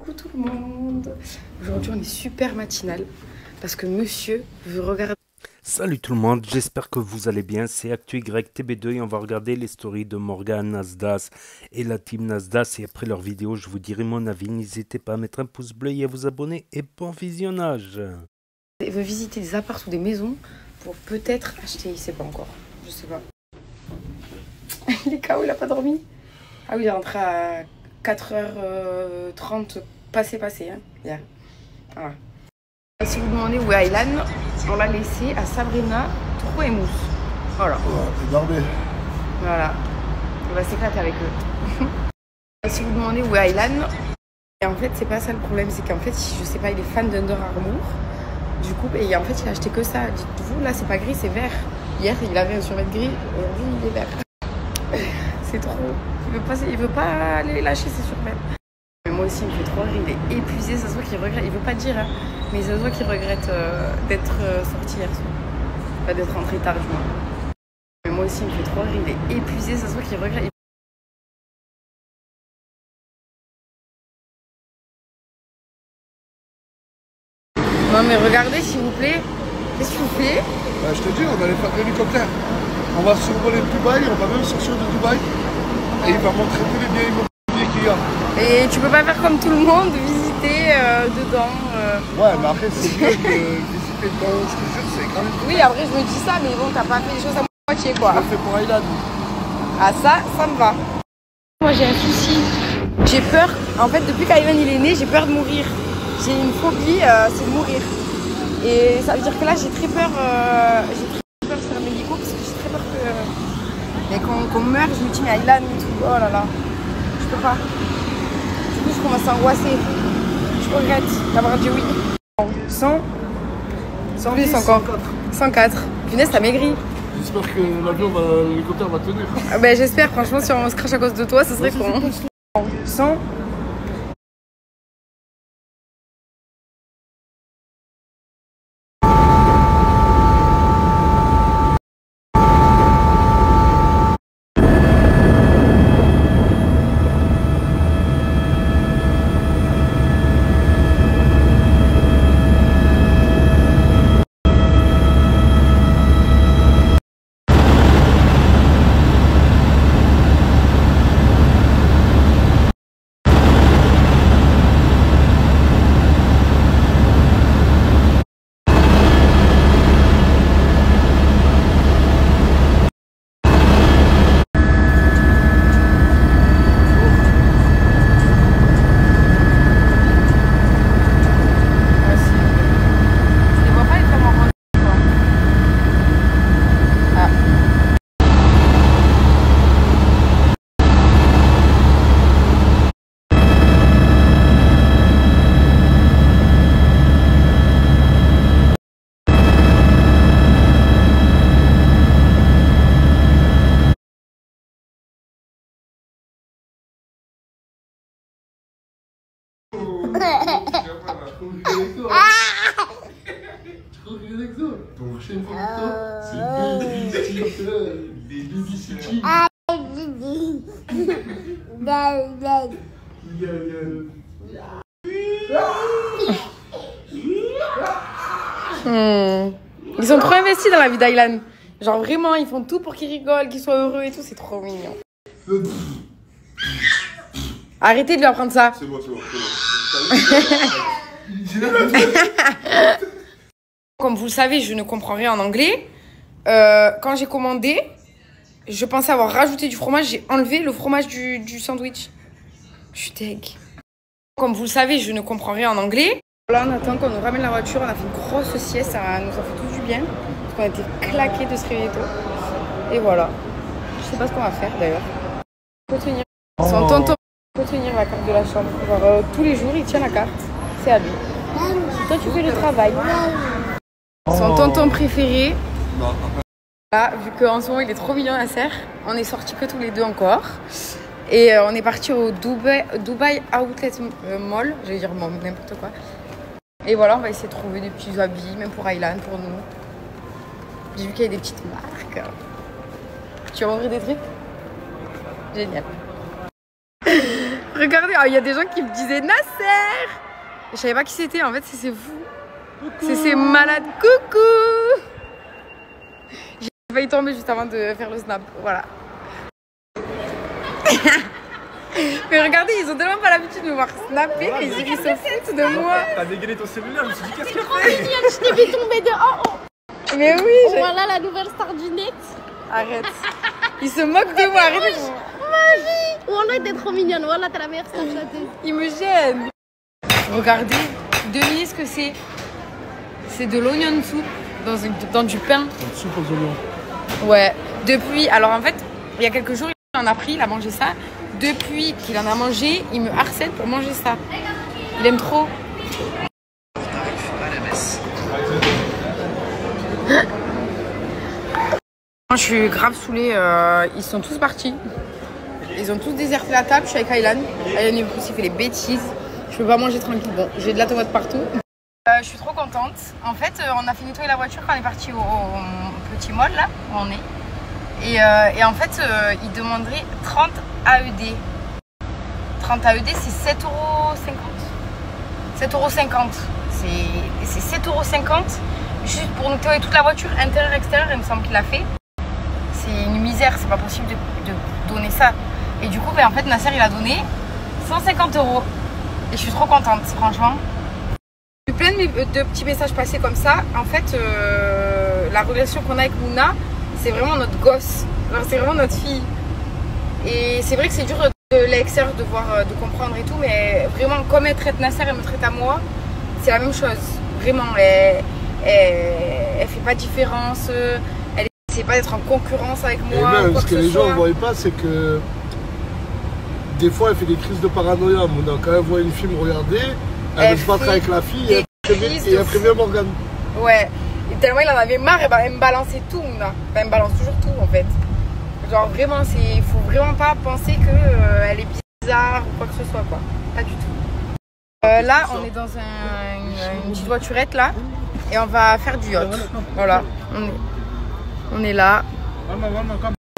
Coucou tout le monde. Aujourd'hui on est super matinal parce que monsieur veut regarder. Salut tout le monde, j'espère que vous allez bien, c'est ActuYTB2 et on va regarder les stories de Morgan, Nasdas et la team Nasdas et après leur vidéo je vous dirai mon avis, n'hésitez pas à mettre un pouce bleu et à vous abonner et bon visionnage. Il veut visiter des apparts ou des maisons pour peut-être acheter, il sait pas encore, je sais pas. Il est KO, il a pas dormi. Ah oui, il est rentré à 4h30 passé hein, hier. Voilà. Si vous demandez où est Aylan, on l'a laissé à Sabrina, Trou et Mousse. Voilà. Voilà. Il va s'éclater avec eux. Si vous demandez où est Aylan, et en fait c'est pas ça le problème, c'est qu'en fait je sais pas, il est fan d'Under Armour. Du coup, et en fait il a acheté que ça. Dites-vous, là c'est pas gris, c'est vert. Hier il avait un survêt gris, aujourd'hui il est vert. C'est trop. Il veut pas aller lâcher ses survêtements. Mais moi aussi il me fait trop rire, il est épuisé, ça se voit qu'il regrette. Il veut pas dire, hein, mais ça se voit qu'il regrette d'être sorti hier soir. Pas d'être rentré tard du moins. Mais moi aussi il me fait trop rire, il est épuisé, ça se voit qu'il regrette. Non mais regardez s'il vous plaît. Qu'est-ce que vous faites? Bah, je te dis, on va aller faire l'hélicoptère. On va survoler Dubaï, on va même sortir de Dubaï. Et il va montrer tous les biens immobiliers qu'il y a. Et tu peux pas faire comme tout le monde, visiter dedans. Ouais, mais après c'est mieux de visiter dedans, je te jure, c'est quand même... Oui, après je me dis ça, mais bon, t'as pas fait les choses à moitié quoi. Je le fais pour Aylan. Ah ça me va. Moi j'ai un souci. J'ai peur, en fait depuis qu'Aylan il est né, j'ai peur de mourir. J'ai une phobie, c'est de mourir. Et ça veut dire que là j'ai très peur de faire médicaux parce que j'ai très peur qu'on meure. Je me dis mais Aylan et tout, oh là là, je peux pas. Du coup je commence à angoisser. Je regrette d'avoir dit oui. 100 plus encore. 104. Punaise t'as maigri. J'espère que l'hélicoptère va tenir. Ah bah, j'espère, franchement si on se crache à cause de toi, ce serait con. 100. Ton prochaine photo, c'est les babysitting. Ils sont trop investis dans la vie d'Aylan. Genre vraiment, ils font tout pour qu'il rigole, qu'il soit heureux et tout, c'est trop mignon. Arrêtez de lui apprendre ça. C'est bon. Comme vous le savez, je ne comprends rien en anglais. Quand j'ai commandé, je pensais avoir rajouté du fromage. J'ai enlevé le fromage du sandwich. Je suis deg. Comme vous le savez, je ne comprends rien en anglais. Là, on attend qu'on nous ramène la voiture. On a fait une grosse sieste. Ça nous a fait tout du bien. Parce qu'on était claqués de se réveiller tôt. Et voilà. Je sais pas ce qu'on va faire d'ailleurs. Faut tenir. Son tonton peut tenir la carte de la chambre. Genre, tous les jours, il tient la carte. C'est à lui. Toi, tu fais le travail. Son tonton préféré. Là, vu qu'en ce moment il est trop mignon la serre, on est sortis que tous les deux encore. Et on est parti au Dubai Outlet Mall. Je vais dire mall, n'importe quoi. Et voilà, on va essayer de trouver des petits habits, même pour Aylan, pour nous. J'ai vu qu'il y a des petites marques. Tu vas ouvrir des trucs? Génial. Regardez, il y a des gens qui me disaient Nasser. Je savais pas qui c'était, en fait, c'est vous. C'est malade. Coucou. J'ai failli tomber juste avant de faire le snap. Voilà. Mais regardez, ils ont tellement pas l'habitude de me voir snapper, mais ils se foutent de moi. T'as dégainé ton cellulaire, je me suis dit qu'est-ce qu'il trop mignonne, je t'ai vu tomber de haut. Mais oui. Voilà la nouvelle star du net. Arrête. Ils se moquent de moi, arrête. Magie. Wallah, t'es trop mignonne. Wallah, t'es la meilleure snapchateuse. Ils me gênent. Regardez, devinez ce que c'est. C'est de l'oignon soup dans du pain. Une soupe aux oignons. Ouais. Depuis, alors en fait, il y a quelques jours, il en a pris, il a mangé ça. Depuis qu'il en a mangé, il me harcèle pour manger ça. Il aime trop. Je suis grave saoulée, ils sont tous partis. Ils ont tous déserté la table, je suis avec Aylan. Aylan il fait les bêtises. Je peux pas manger tranquille. Bon, j'ai de la tomate partout. Je suis trop contente. En fait, on a fait nettoyer la voiture quand on est parti au petit mall là où on est. Et en fait, ils demanderaient 30 AED. 30 AED, c'est 7,50 €. 7,50 €. C'est 7,50 € juste pour nettoyer toute la voiture, intérieur, extérieur. Il me semble qu'il l'a fait. C'est une misère, c'est pas possible de donner ça. Et du coup, en fait, Nasser, il a donné 150 €. Et je suis trop contente, franchement. J'ai eu plein de petits messages passés comme ça. En fait, la relation qu'on a avec Mouna, c'est vraiment notre gosse. C'est vraiment notre fille. Et c'est vrai que c'est dur de l'extérieur de voir, de comprendre et tout. Mais vraiment, comme elle traite Nasser, elle me traite à moi. C'est la même chose. Vraiment, elle fait pas de différence. Elle essaie pas d'être en concurrence avec moi. Et même, quoi ce que les gens ne voient pas, c'est que des fois, elle fait des crises de paranoïa. Mouna, quand elle voit une fille me regarder, elle veut se battre avec la fille et elle prévient Morgane. Ouais, et tellement il en avait marre, et elle me balançait tout, Mouna. Elle me balance toujours tout en fait. Genre vraiment, il faut vraiment pas penser qu'elle est bizarre ou quoi que ce soit, quoi. Pas du tout. Là, on est dans une petite voiturette là, et on va faire du yacht. Voilà, on est là.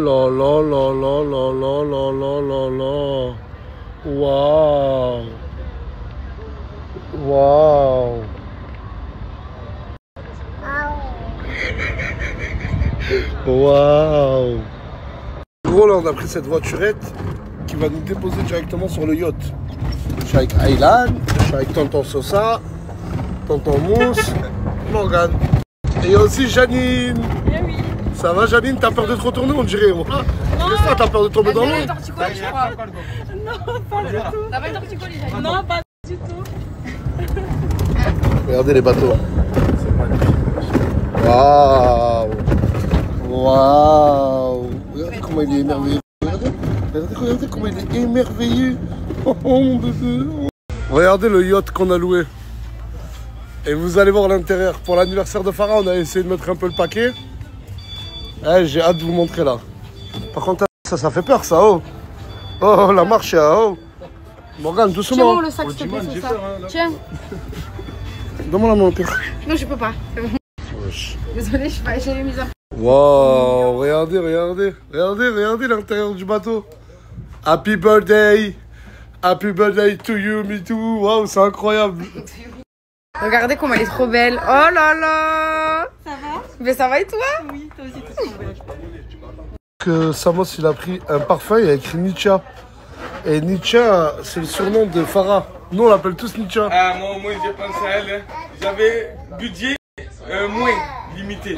La la la la la la la la la la. Waouh. Waouh. Waouh. Gros, là on a pris cette voiturette qui va nous déposer directement sur le yacht. Je suis avec Aylan, je suis avec Tonton Sosa, Tonton Mousse, Morgane. Et il y a aussi Janine. Oui. Ça va Janine, t'as peur de te retourner on dirait moi. Qu'est-ce que t'as peur de tomber dans l'eau? Non, pas du tout. T'as pas une torticolis, Janine? Non, pas du tout. Regardez les bateaux. Waouh. Waouh. Regardez comment il est émerveillé. Regardez comment il est émerveillé. Oh mon bébé. Regardez le yacht qu'on a loué. Et vous allez voir l'intérieur. Pour l'anniversaire de Farah, on a essayé de mettre un peu le paquet. J'ai hâte de vous montrer là. Par contre, ça fait peur ça, oh. Oh, la marche, oh. Morgane, doucement. Tiens-moi le sac, s'il te plaît, ça. Tiens. Donne-moi la main au pire. Non, je peux pas. Désolée, j'ai mis un... Waouh, regardez l'intérieur du bateau. Happy birthday to you, me too. Waouh, c'est incroyable. Regardez comme elle est trop belle. Oh là là. Ça va? Mais ça va et toi? Oui, toi aussi, t'es trop belle. Que Samos, il a pris un parfum, il a écrit Nietzsche. Et Nietzsche, c'est le surnom de Farah. Nous, on l'appelle tous Nietzsche. Ah, moi j'ai pensé à elle. J'avais budget moins limité.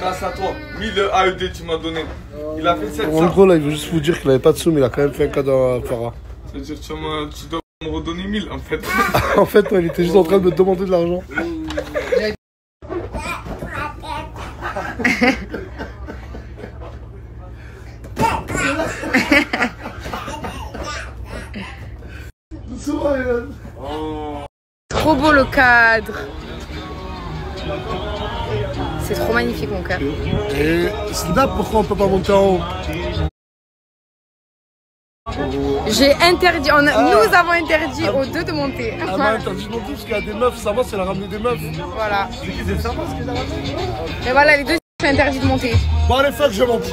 Grâce à toi. 1000 AED, tu m'as donné. Il a fait 700. En gros, là, il veut juste vous dire qu'il avait pas de sous, mais il a quand même fait un cadeau à Farah. C'est-à-dire que tu dois me redonner 1000 en fait. En fait, il était juste en train de me demander de l'argent. Trop beau le cadre. C'est trop magnifique mon cœur. Et Snap, pourquoi on peut pas monter en haut? J'ai interdit, nous avons interdit aux deux de monter. Ah bah, interdit de monter parce qu'il y a des meufs, ça va, c'est la ramener des meufs. Voilà. C'est qui, c'est sympa ce qu'ils a ramené? Et voilà, les deux sont interdits de monter. Bon, allez, fuck, je monte.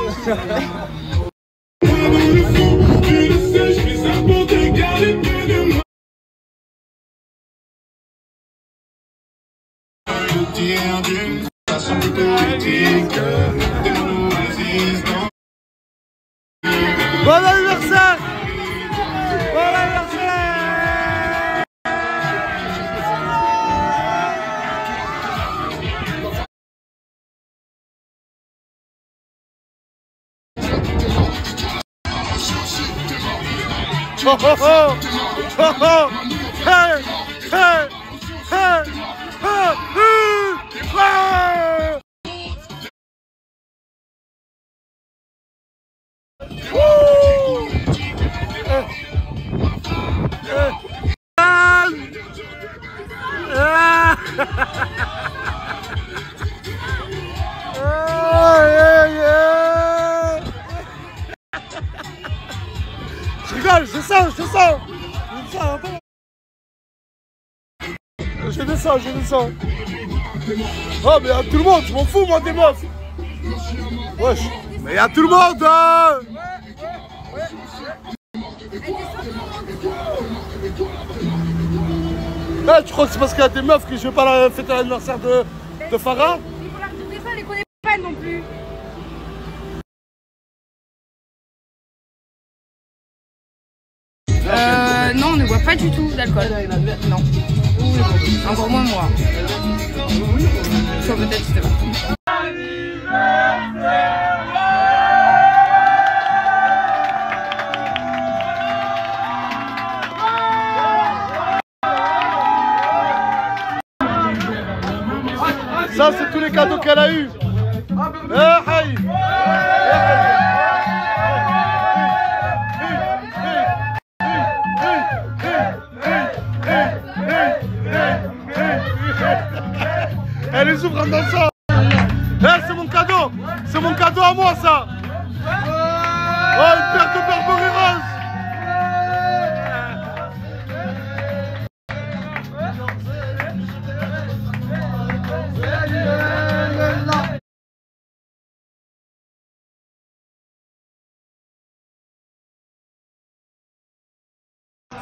D'une façon politique, nous résistons. Bon anniversaire! Bon anniversaire! Oh oh oh! Oh oh! Hey! Hey! Hey! Je rigole, je sens un peu. Je descends. Oh, mais y'a tout le monde, je m'en fous, moi, des meufs. Wesh, mais y'a tout le monde, hein. Ah, tu crois que c'est parce qu'il y a des meufs que je vais pas fêter l'anniversaire de Farah? Il faut leur dire ça, on les connaît pas non plus. Non, on ne boit pas du tout d'alcool. Non. Encore moins moi. Toi peut-être, je sais pas. Ça, c'est tous les cadeaux qu'elle a eu. Elle les ouvre en dansant. C'est mon cadeau. C'est mon cadeau à moi, ça. Oh, une paire de Burberry rose.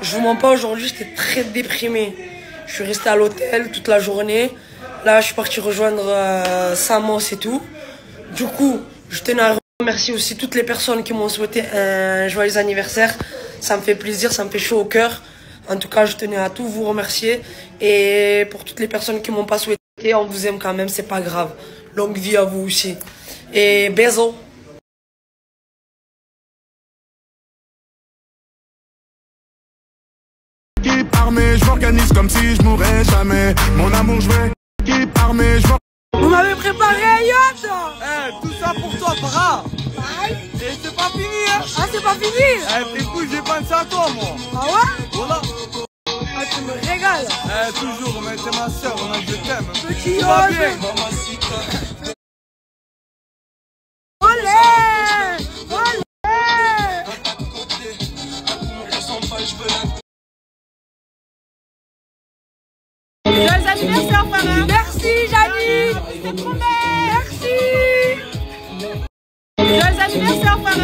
Je vous mens pas, aujourd'hui j'étais très déprimé. Je suis resté à l'hôtel toute la journée. Là, je suis parti rejoindre Samos et tout. Du coup, je tenais à remercier aussi toutes les personnes qui m'ont souhaité un joyeux anniversaire. Ça me fait plaisir, ça me fait chaud au cœur. En tout cas, je tenais à tout vous remercier. Et pour toutes les personnes qui m'ont pas souhaité, on vous aime quand même, c'est pas grave. Longue vie à vous aussi. Et bisous. Qui part mais je m'organise comme si je mourrais jamais. Mon amour je vais. Qui part mais je. Vous m'avez préparé un yacht. Tout ça pour toi, Farah. Et c'est pas fini, hein. Ah, c'est pas fini. T'es cool, j'ai pensé à toi, moi. Ah ouais? Voilà. Ah, tu me régales. Toujours, mais t'es ma soeur, on a je t'aime. Petit Tout va yacht. bien. Olé. Olé. Joyeux anniversaire, Farah. Merci, Janine. C'est trop bien. Merci. Joyeux anniversaire, Farah.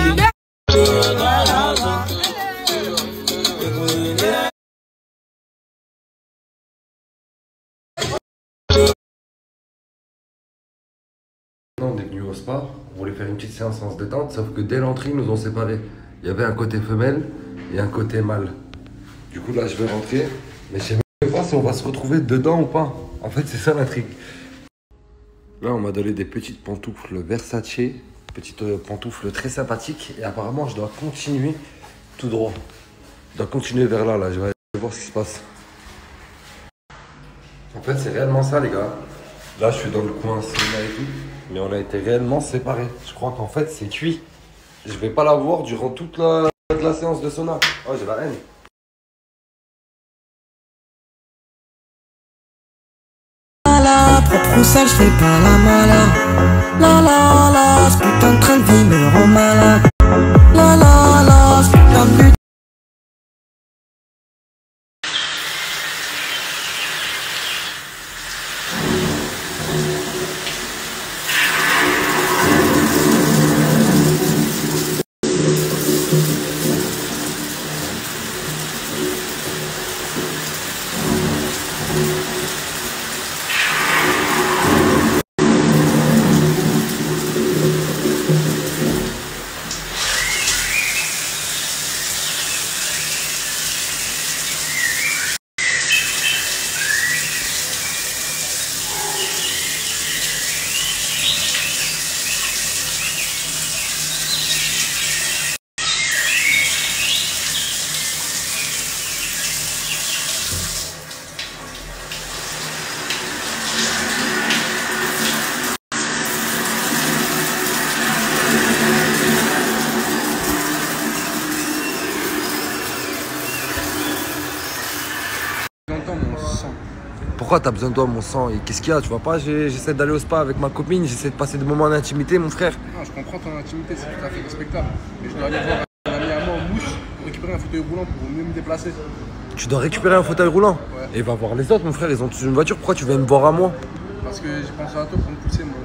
On est venu au spa, on voulait faire une petite séance en se détente, sauf que dès l'entrée, ils nous ont séparés. Il y avait un côté femelle et un côté mâle. Du coup, là, je vais rentrer, mais je sais même pas si on va se retrouver dedans ou pas. En fait, c'est ça l'intrigue. Là, on m'a donné des petites pantoufles Versace, petites pantoufles très sympathiques, et apparemment, je dois continuer tout droit. Je dois continuer vers là, je vais aller voir ce qui se passe. En fait, c'est réellement ça, les gars. Là, je suis dans le coin sauna et tout, mais on a été réellement séparés. Je crois qu'en fait, c'est cuit. Je vais pas la voir durant toute la séance de sauna. Oh, j'ai la haine. Propre ou sale, je fais pas la mala. La la la, ce putain de train de vie me rend malade. La la la, ce putain de but. Pourquoi t'as besoin de toi, mon sang? Et qu'est-ce qu'il y a? Tu vois pas, j'essaie d'aller au spa avec ma copine, j'essaie de passer des moments en intimité, mon frère. Non, je comprends ton intimité, c'est tout à fait respectable. Mais je dois aller voir un ami à moi en mouche pour récupérer un fauteuil roulant pour mieux me déplacer. Tu dois récupérer un fauteuil roulant? Ouais. Et va voir les autres, mon frère, ils ont tous une voiture, pourquoi tu viens me voir à moi? Parce que j'ai pensé à toi pour me pousser, moi.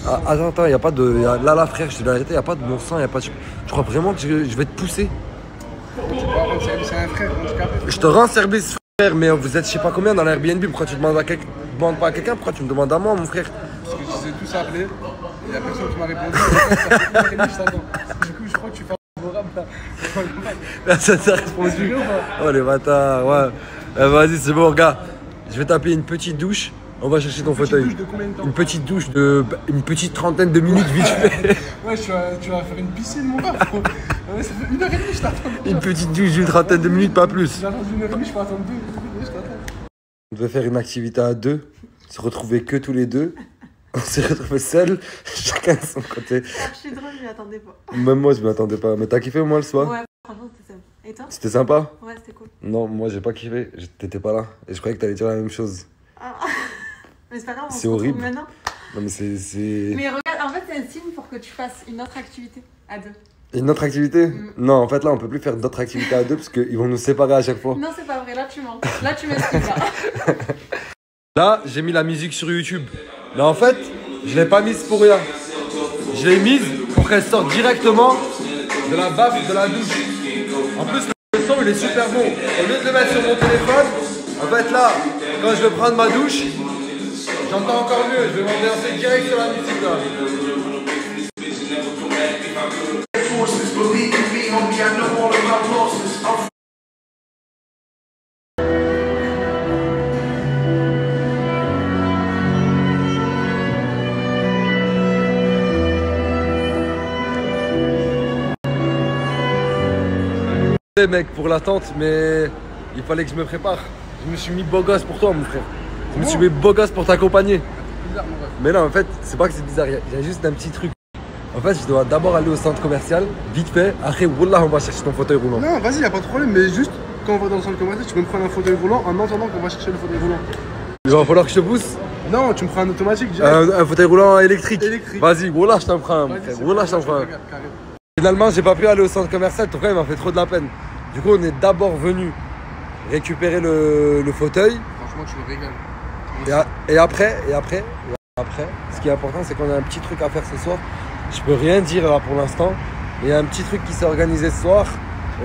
Ah, attends, y a pas de... Là, frère, je te dis la vérité, y a pas de bon sang, y a pas de... Tu crois vraiment que je vais te pousser? Tu vas rendre service à un frère handicapé. Je te rends service, frère, mais vous êtes je sais pas combien dans l'Airbnb, pourquoi tu demandes pas à quelqu'un, pourquoi tu me demandes à moi, mon frère? Parce que je les ai tous appelés, il y a personne qui m'a répondu. Je t'attends. Du coup, je crois que tu fais favorable là. Personne t'a répondu. Oh les bâtards, ouais. Vas-y, c'est bon, gars. Je vais t'appeler une petite douche. On va chercher ton fauteuil. Douche de combien de temps? Une petite douche de... Une petite trentaine de minutes vite fait. Ouais, tu vas faire une piscine, mon gars. Ouais, ça fait 1h30, je t'attends. Une petite douche d'une trentaine de minutes, pas plus. J'avance 1h30, je peux attendre 2. Je t'attends. On devait faire une activité à deux. Se retrouver que tous les deux. On s'est retrouvés seuls, chacun de son côté. Archi drôle, je m'y attendais pas. Même moi, je m'y attendais pas. Mais t'as kiffé au moins le soir? Ouais, franchement, c'était sympa. Et toi? C'était sympa? Ouais, c'était cool. Non, moi, j'ai pas kiffé. T'étais pas là. Et je croyais que t'allais dire la même chose. Ah. Mais c'est pas grave, on C'est se retrouve horrible. maintenant. Non, mais c'est... Mais regarde, en fait, c'est un signe pour que tu fasses une autre activité à deux. Une autre activité? Non, en fait, là, on peut plus faire d'autres activités à deux parce qu'ils vont nous séparer à chaque fois. Non, c'est pas vrai, là, tu mens. Là, tu m'expliques, là. Là, j'ai mis la musique sur YouTube. Mais en fait, je l'ai pas mise pour rien. Je l'ai mise pour qu'elle sorte directement de la baffe de la douche. En plus, le son, il est super bon. Au lieu de le mettre sur mon téléphone, en fait, là, quand je vais prendre ma douche, j'entends encore mieux. Je vais m'ambiancer direct sur la musique, là. Mec, pour l'attente, mais il fallait que je me prépare. Je me suis mis beau gosse pour toi, mon frère. Je me suis mis beau gosse pour t'accompagner. Mais non, en fait, c'est pas que c'est bizarre, il y a juste un petit truc. En fait, je dois d'abord aller au centre commercial, vite fait. Après, wallah, on va chercher ton fauteuil roulant. Non, vas-y, y a pas de problème, mais juste quand on va dans le centre commercial, tu peux me prendre un fauteuil roulant en attendant qu'on va chercher le fauteuil roulant. Il va falloir que je te pousse. Non, tu me prends un automatique. Un fauteuil roulant électrique. Électrique. Vas-y, wallah, je t'en prends un, mon frère. Wallah, je t'en prends un. Finalement, j'ai pas pu aller au centre commercial, ton frère il m'a fait trop de la peine. Du coup, on est d'abord venu récupérer le fauteuil. Franchement, tu me régales. Et après, ce qui est important, c'est qu'on a un petit truc à faire ce soir. Je peux rien dire là pour l'instant. Il y a un petit truc qui s'est organisé ce soir.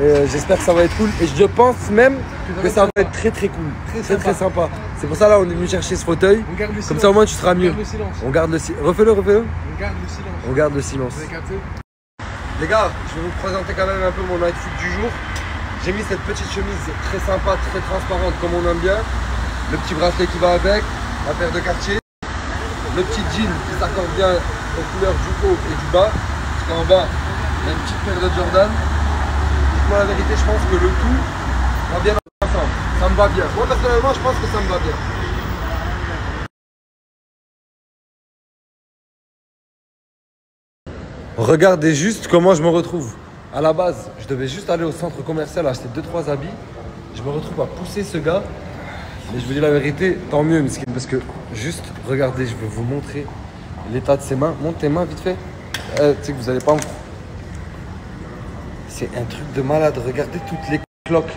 Et j'espère que ça va être cool. Et je pense même que ça va être très très cool. Très sympa. C'est pour ça là, on est venu chercher ce fauteuil. Comme ça au moins tu seras mieux. On garde le silence. Refais-le. On garde le silence. On garde le silence. Vous avez capté? Les gars, je vais vous présenter quand même un peu mon outfit du jour. J'ai mis cette petite chemise très sympa, très transparente comme on aime bien. Le petit bracelet qui va avec, la paire de quartier. Le petit jean qui s'accorde bien aux couleurs du haut et du bas. Parce qu'en bas, il y a une petite paire de Jordan. Dites-moi la vérité, je pense que le tout va bien ensemble. Ça me va bien. Moi personnellement, je pense que ça me va bien. Regardez juste comment je me retrouve. À la base, je devais juste aller au centre commercial acheter 2-3 habits. Je me retrouve à pousser ce gars. Mais je vous dis la vérité, tant mieux, Miskin, parce que juste, regardez, je vais vous montrer l'état de ses mains. Monte tes mains vite fait. Tu sais que vous allez pas me... C'est un truc de malade. Regardez toutes les cloques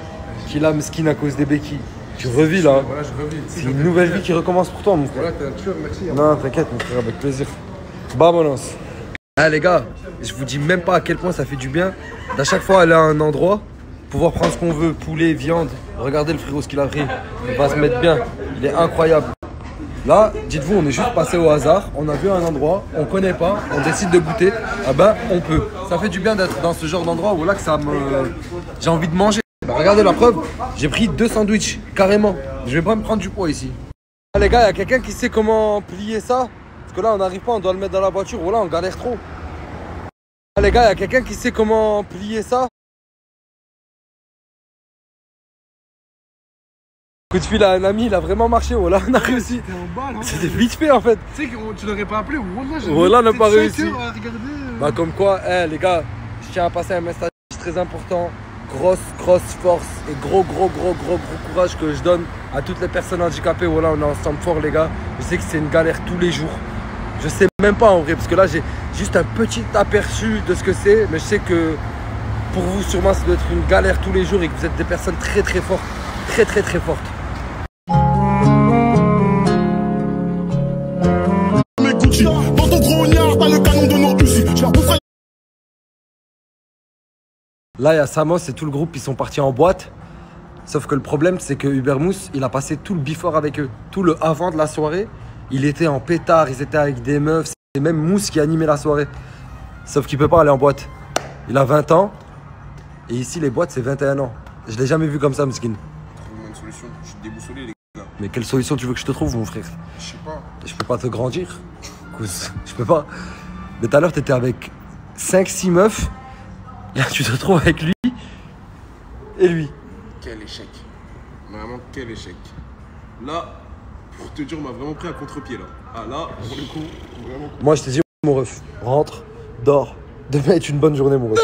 qu'il a, Miskin, à cause des béquilles. Tu revis là. Voilà, je revis. C'est une nouvelle vie qui recommence pour toi, mon frère. Voilà, t'es un tueur, merci. Non, t'inquiète, mon frère, avec plaisir. Vamonos. Ah les gars, je vous dis même pas à quel point ça fait du bien d'à chaque fois aller à un endroit pouvoir prendre ce qu'on veut, poulet, viande. Regardez le frérot ce qu'il a pris. Il va se mettre bien. Il est incroyable. Là, dites-vous, on est juste passé au hasard. On a vu un endroit, on connaît pas, on décide de goûter. Ah ben, on peut. Ça fait du bien d'être dans ce genre d'endroit où là que j'ai envie de manger. Bah, regardez la preuve. J'ai pris 2 sandwichs, carrément. Je vais pas me prendre du poids ici. Ah, les gars, il y a quelqu'un qui sait comment plier ça? Parce que là, on n'arrive pas, on doit le mettre dans la voiture. Voilà, on galère trop. Ah, les gars, il y a quelqu'un qui sait comment plier ça? Coup de fil à un ami, il a vraiment marché. Voilà, on a réussi. C'était vite fait en fait. Tu sais que tu l'aurais pas appelé. Voilà, on n'a pas réussi. Bah, comme quoi, les gars, je tiens à passer un message très important. Grosse force et gros courage que je donne à toutes les personnes handicapées. Voilà, on est ensemble fort, les gars. Je sais que c'est une galère tous les jours. Je sais même pas en vrai, parce que là, j'ai juste un petit aperçu de ce que c'est. Mais je sais que pour vous, sûrement, ça doit être une galère tous les jours et que vous êtes des personnes très fortes. Très fortes. Dans ton gros gnard, t'as le canon de nos Uzi. Je leur boufferai. Là, il y a Samos et tout le groupe, ils sont partis en boîte. Sauf que le problème, c'est que Ubermousse, il a passé tout le before avec eux. Tout le avant de la soirée, il était en pétard, ils étaient avec des meufs. C'est même Mousse qui animait la soirée. Sauf qu'il peut pas aller en boîte. Il a 20 ans. Et ici, les boîtes, c'est 21 ans. Je l'ai jamais vu comme ça, Mskin. Trouve-moi une solution, je suis déboussolé, les gars. Mais quelle solution tu veux que je te trouve, mon frère? Je sais pas. Je peux pas te grandir. Je peux pas. Mais tout à l'heure, t'étais avec 5-6 meufs. Là, tu te retrouves avec lui et lui. Quel échec. Vraiment, quel échec. Là, pour te dire, on m'a vraiment pris à contre-pied, là. Ah, là, pour le coup, vraiment. Moi, je te dis, mon ref, rentre, dors. Demain est une bonne journée, mon ref.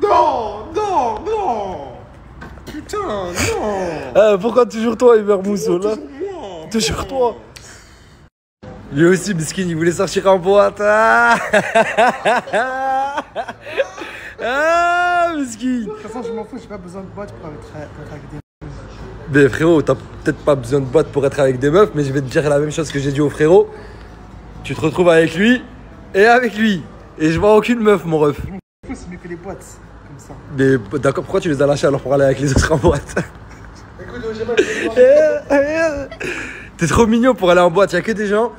Non. Non. Putain, non. Pourquoi toujours toi, Ubermousso, là? Toujours toi. Lui aussi, Miskin, il voulait sortir en boîte. Ah, Miskin. De toute façon, je m'en fous, j'ai pas besoin de boîte pour être avec des meufs. Mais frérot, t'as peut-être pas besoin de boîte pour être avec des meufs, mais je vais te dire la même chose que j'ai dit au frérot. Tu te retrouves avec lui et avec lui. Et je vois aucune meuf, mon ref. Je m'en fous, c'est mieux que les boîtes, comme ça. Mais d'accord, pourquoi tu les as lâchés alors pour aller avec les autres en boîte? Écoute, j'ai pas. T'es trop mignon pour aller en boîte, y'a que des gens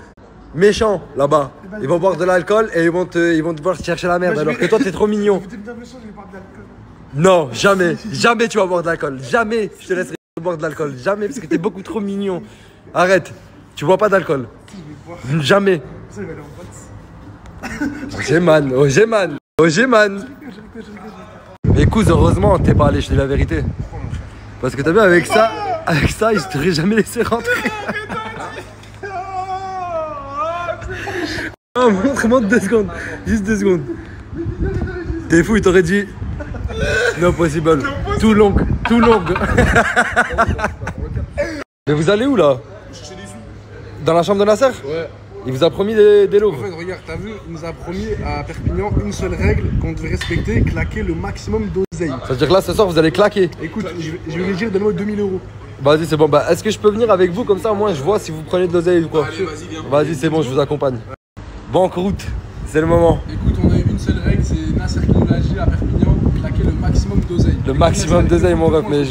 méchants là-bas. Ils vont boire de l'alcool et ils vont te voir chercher la merde, alors que toi t'es trop mignon. Non, jamais tu vas boire de l'alcool. Jamais je te laisserai boire de l'alcool. Jamais, parce que t'es beaucoup trop mignon. Arrête, tu bois pas d'alcool. Jamais. Ogeman. Mais écoute, heureusement t'es pas allé, je te dis la vérité. Parce que t'as vu, avec ça, ils t'auraient jamais laissé rentrer. Oh, montre 2 secondes. Juste 2 secondes. T'es fou, il t'aurait dit no possible. Too long. Mais vous allez où là? Dans la chambre de Nasser? Ouais. Il vous a promis des lots. En fait, regarde, t'as vu, il nous a promis à Perpignan une seule règle qu'on devait respecter, claquer le maximum d'oseille. Ça veut dire que là, ce soir, vous allez claquer. Écoute, je vais lui dire, donne-moi 2000 €. Vas-y, c'est bon. Bah, est-ce que je peux venir avec vous comme ça? Moi, je vois si vous prenez de l'oseille ou quoi. Allez, vas-y, viens. Vas-y, c'est bon, je vous accompagne. Banque route, c'est le moment. Écoute, on a eu une seule règle, c'est Nasser qui nous l'a dit à Perpignan, claquer le maximum d'oseille. Le maximum d'oseille, mon ref. Mais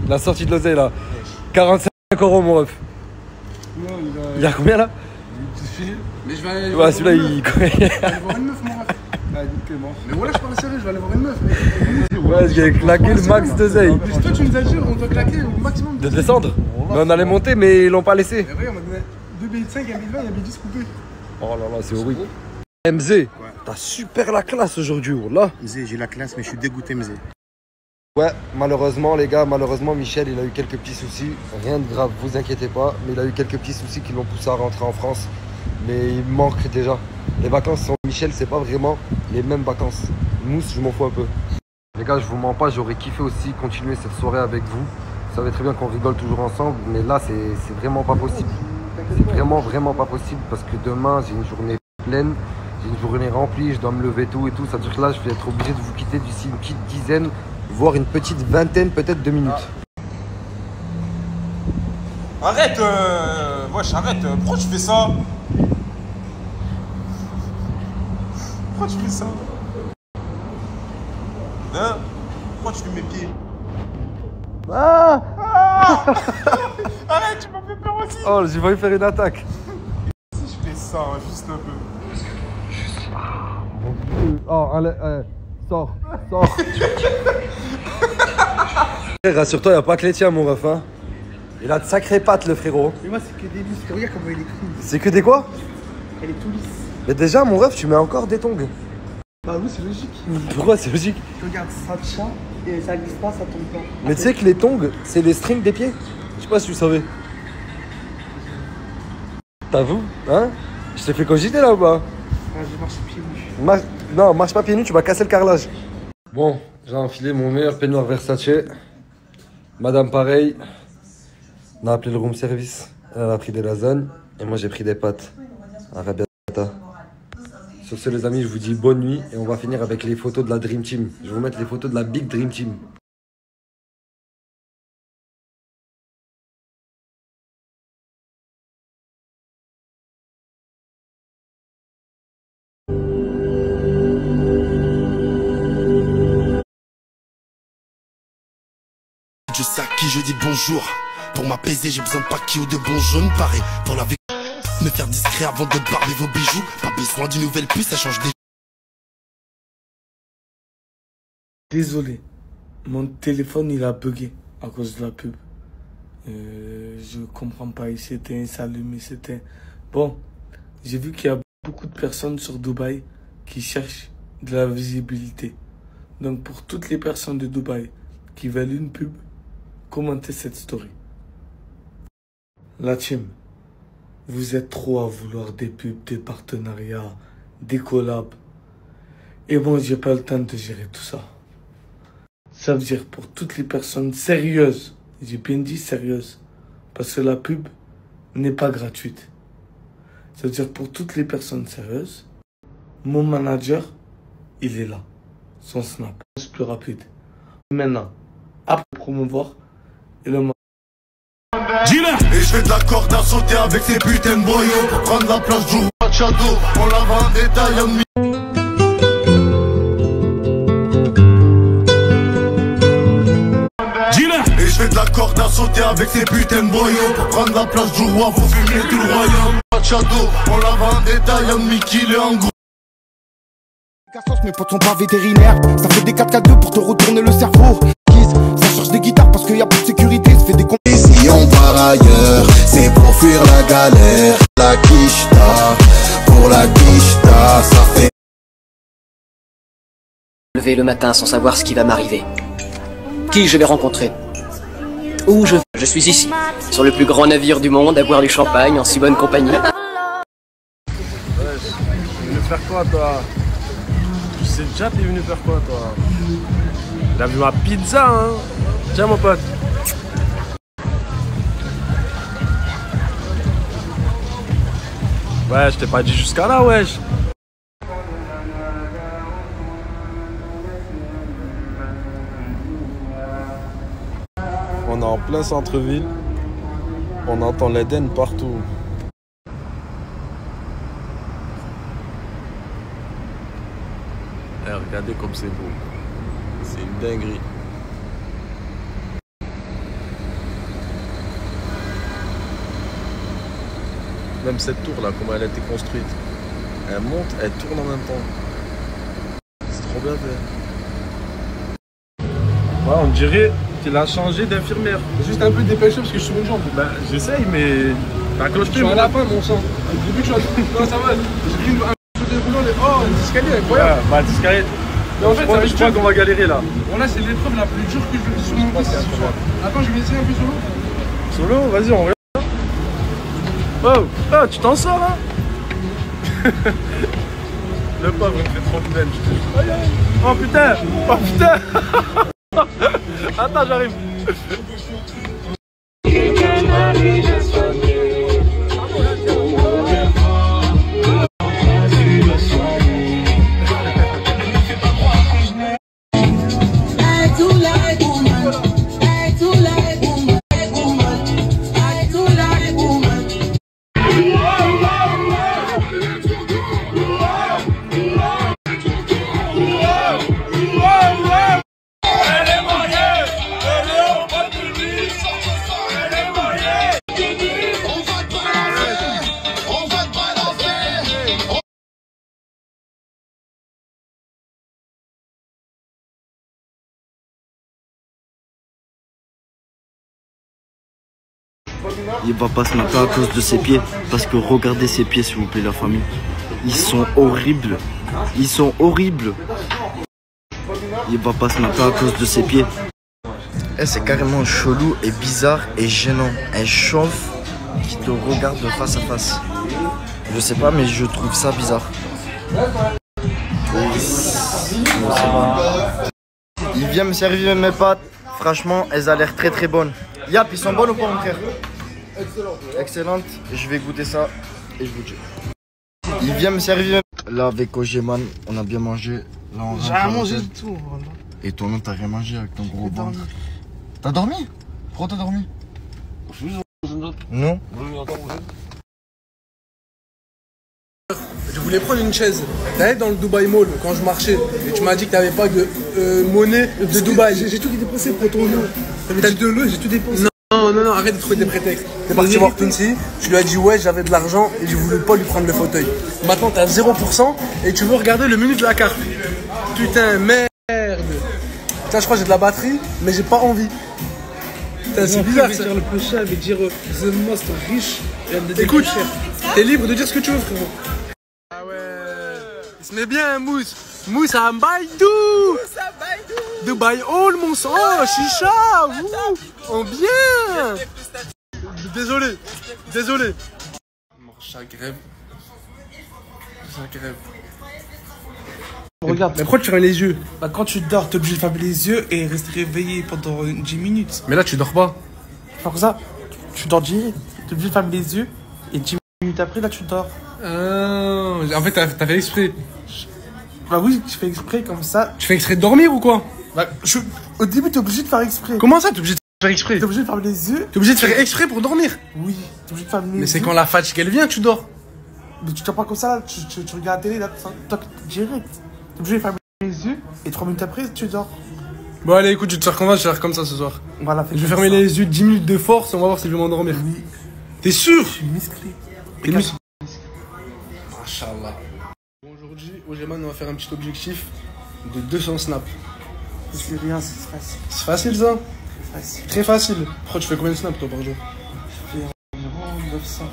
la sortie de l'oseille là. 45 €, mon ref. Non, il y a combien là? Mais je vais aller. Ouais, celui-là, il. Je vais aller voir une meuf, mon ref. Mais voilà, je parle sérieux, je vais aller voir une meuf. Ouais, j'ai claqué le max d'oseille. Toi, tu nous as dit, on doit claquer le maximum de descendre. Mais on allait monter, mais ils l'ont pas laissé. Et regarde, on a donné 2 billets de 5, 1 billet de 20, il y a un billet de 10 coupés. Oh là là, c'est horrible. MZ, t'as super la classe aujourd'hui, là. MZ, j'ai la classe, mais je suis dégoûté, MZ. Ouais, malheureusement, les gars, Michel, il a eu quelques petits soucis. Rien de grave, vous inquiétez pas. Mais il a eu quelques petits soucis qui l'ont poussé à rentrer en France. Mais il manque déjà. Les vacances sans Michel, c'est pas vraiment les mêmes vacances. Mousse, je m'en fous un peu. Les gars, je vous mens pas, j'aurais kiffé aussi continuer cette soirée avec vous. Vous savez très bien qu'on rigole toujours ensemble, mais là, c'est vraiment pas possible. C'est vraiment pas possible parce que demain, j'ai une journée pleine, j'ai une journée remplie, je dois me lever tôt et tout. Ça veut dire que là, je vais être obligé de vous quitter d'ici une petite dizaine, voire une petite vingtaine peut-être de minutes. Arrête, wesh, arrête, pourquoi tu fais ça? Pourquoi tu fais ça? Hein? Pourquoi tu fais mes pieds? Ah Arrête, tu m'as fait peur aussi. Oh, j'ai failli faire une attaque. Si je fais ça, hein, juste un peu. Oh, allez, sors. Rassure-toi, y'a pas que les tiens, mon ref. Hein. Il a de sacrées pattes, le frérot. Mais moi, c'est que des muscles. Regarde comment il est cool. C'est que des quoi? Elle est tout lisse. Mais déjà, mon ref, tu mets encore des tongs. Bah oui, c'est logique. Pourquoi c'est logique? Regarde, ça tient et ça glisse pas, ça tombe pas. Mais tu sais que les tongs, c'est les strings des pieds? Je sais pas si tu savais. T'avoues? Hein? Je t'ai fait cogiter là ou pas? Ah, je marche pieds nus. Non, marche pas pieds nus, tu vas casser le carrelage. Bon, j'ai enfilé mon meilleur peignoir Versace. Madame, pareil. On a appelé le room service. Elle a pris des lasagnes et moi j'ai pris des pâtes. Arabiata. Sur ce, les amis, je vous dis bonne nuit et on va finir avec les photos de la Dream Team. Je vais vous mettre les photos de la Big Dream Team. Je sais à qui je dis bonjour. Pour m'apaiser, j'ai besoin de paquis ou de bons jaunes. Pareil, pour la vie, me faire discret avant de barber vos bijoux. Pas besoin d'une nouvelle puce, ça change des... Désolé, mon téléphone il a bugué à cause de la pub. Je comprends pas, il s'éteint, il s'allume, il s'éteint. Bon, j'ai vu qu'il y a beaucoup de personnes sur Dubaï qui cherchent de la visibilité. Donc pour toutes les personnes de Dubaï qui veulent une pub, commentez cette story. La team, vous êtes trop à vouloir des pubs, des partenariats, des collabs. Et moi, j'ai pas le temps de gérer tout ça. Ça veut dire pour toutes les personnes sérieuses, j'ai bien dit sérieuses, parce que la pub n'est pas gratuite. Ça veut dire pour toutes les personnes sérieuses, mon manager, il est là. Son snap, c'est plus rapide. Maintenant, après promouvoir, et le Et je fais de la corde à sauter avec ces putains de boyaux. Pour prendre la place du roi Chado, on la vend en détail en Et je fais de la corde à sauter avec ces putains de boyaux. Pour prendre la place du roi, faut fumer tout le royaume. Chado, on la vend en détail en mi-kill et en gros. Mes potes sont pas vétérinaires, ça fait des 4x2 pour te retourner le cerveau. Ça cherche des guitares parce qu'il y a plus de sécurité, ça fait des comptes. Et si on part ailleurs, c'est pour fuir la galère. La quicheta, pour la quicheta, ça fait. Lever le matin sans savoir ce qui va m'arriver. Qui je vais rencontrer. Où je vais. Je suis ici, sur le plus grand navire du monde, à boire du champagne en si bonne compagnie. Ouais, tu veux faire quoi toi? Tu sais déjà t'es venu faire quoi toi? Il a vu ma pizza hein. Tiens mon pote. Ouais, je t'ai pas dit jusqu'à là wesh. On est en plein centre-ville. On entend l'Éden partout. Eh, regardez comme c'est beau. C'est une dinguerie. Même cette tour là, comment elle a été construite. Elle monte, elle tourne en même temps. C'est trop bien fait. Ouais, on dirait qu'il a changé d'infirmière. Juste un peu dépêché parce que je suis sur une jambe. Bah, j'essaye, mais t'as cloché. Je suis à la fin, mon sang. Depuis que je suis à... Non, ça va. J'ai pris un peu de boulot. Oh, un escalier incroyable. Ouais, bah, l'escalier. Mais en fait, je crois qu'on va galérer là. Bon, là, c'est l'épreuve la plus dure que je vais surmonter ce soir. Attends, je vais essayer un peu solo. Solo, vas-y, on regarde. Oh, oh, tu t'en sors là. Le pauvre, il me fait trop de peine, je te jure. Oh putain. Oh putain. Attends, j'arrive. Il va pas snapper à cause de ses pieds. Parce que regardez ses pieds, s'il vous plaît, la famille. Ils sont horribles. Ils sont horribles. Il va pas snapper à cause de ses pieds. Eh, c'est carrément chelou et bizarre et gênant. Un chauffe qui te regarde de face à face. Je sais pas, mais je trouve ça bizarre. Il vient me servir mes pâtes. Franchement, elles ont l'air très très bonnes. Yap, ils sont bonnes ou pas, mon frère? Excellente. Je vais goûter ça et je vous dis. Il vient me servir. Là, avec Ogeman, on a bien mangé. Là, on j'ai rien mangé du tout. Voilà. Et toi, non, t'as rien mangé avec ton gros ventre. T'as dormi? Pourquoi t'as dormi? Non. Je voulais prendre une chaise. T'allais dans le Dubai Mall quand je marchais et tu m'as dit que t'avais pas de monnaie de Dubaï. J'ai tout dépensé pour ton lot. T'as de l'eau, j'ai tout dépensé. Non, arrête de trouver des prétextes. T'es parti voir Quincy, tu lui as dit ouais, j'avais de l'argent et je voulais pas lui prendre le fauteuil. Maintenant t'as 0% et tu veux regarder le menu de la carte. Putain, merde. Putain, je crois que j'ai de la batterie, mais j'ai pas envie. Putain, c'est bizarre ça. Je vais dire le peu cher, je vais dire The Most riche. Écoute, t'es libre de dire ce que tu veux, frérot. Ah ouais. Il se met bien, Mousse. Mousse à Baïdou. Dubai Hall, mon sang. Oh, chicha. En bien. Désolé. Ça grève. Regarde. Mais pourquoi tu fermes les yeux? Bah, quand tu dors, t'es obligé de fermer les yeux et rester réveillé pendant 10 minutes. Mais là, tu dors pas. Pour ça, tu dors direct. T'es obligé de fermer les yeux et 10 minutes après, là, tu dors. En fait, t'as fait exprès. Bah oui, tu fais exprès comme ça. Tu fais exprès de dormir ou quoi? Bah, au début, t'es obligé de faire exprès. Comment ça, t'es obligé de faire exprès? T'es obligé de fermer les yeux. T'es obligé de faire exprès pour dormir? Oui, t'es obligé de fermer les yeux. Mais c'est quand la fatigue elle vient, tu dors. Mais tu dors pas comme ça, tu regardes la télé, là, toc, direct. T'es obligé de fermer les yeux et 3 minutes après, tu dors. Bon, allez, écoute, je vais te faire convaincre, je vais faire comme ça ce soir. Voilà, je vais fermer les yeux 10 minutes de force, on va voir si je vais m'endormir. Oui. T'es sûr? Je suis musclé. T'es musclé. Machallah. Aujourd'hui, Ogeman, on va faire un petit objectif de 200 snaps. C'est rien, c'est facile. C'est facile ça? C'est facile. Très facile. Pourquoi tu fais combien de snaps toi par jour? Je fais environ 900.